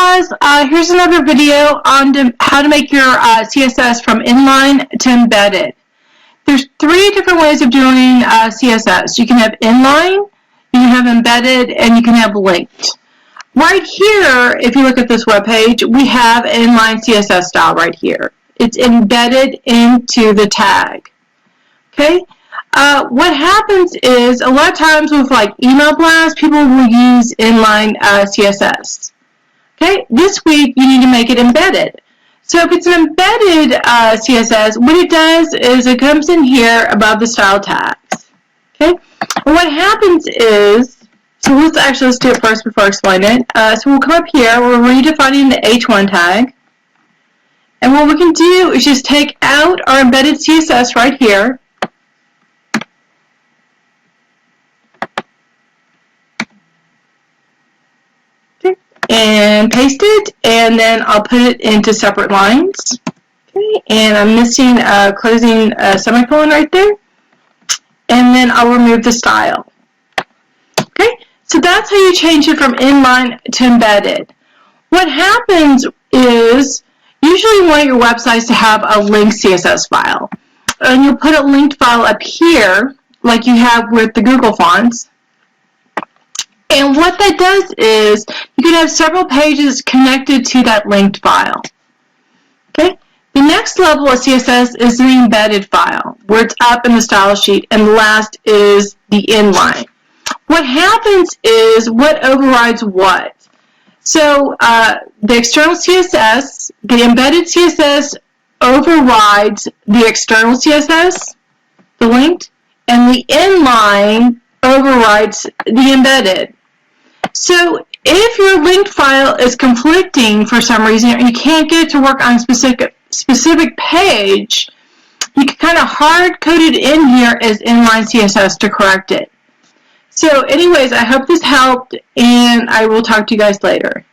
guys, here's another video on how to make your CSS from inline to embedded. There's 3 different ways of doing CSS. You can have inline, you can have embedded, and you can have linked. Right here, if you look at this web page, we have an inline CSS style right here. It's embedded into the tag. Okay? What happens is, a lot of times with like email blasts, people will use inline CSS. Okay, this week you need to make it embedded. So if it's an embedded CSS, what it does is it comes in here above the style tags. Okay, and what happens is, so let's do it first before I explain it. So we'll come up here, we're redefining the H1 tag, and what we can do is just take out our embedded CSS right here. And paste it, and then I'll put it into separate lines. Okay, and I'm missing a closing semicolon right there. And then I'll remove the style. Okay, so that's how you change it from inline to embedded. What happens is, usually you want your websites to have a linked CSS file. And you'll put a linked file up here, like you have with the Google fonts. And what that does is, you can have several pages connected to that linked file. Okay? The next level of CSS is the embedded file, where it's up in the style sheet, and the last is the inline. What happens is, what overrides what? So, the external CSS, the embedded CSS overrides the external CSS, the linked, and the inline overrides the embedded. So if your linked file is conflicting for some reason, or you can't get it to work on a specific page, you can kind of hard code it in here as inline CSS to correct it. So anyways, I hope this helped, and I will talk to you guys later.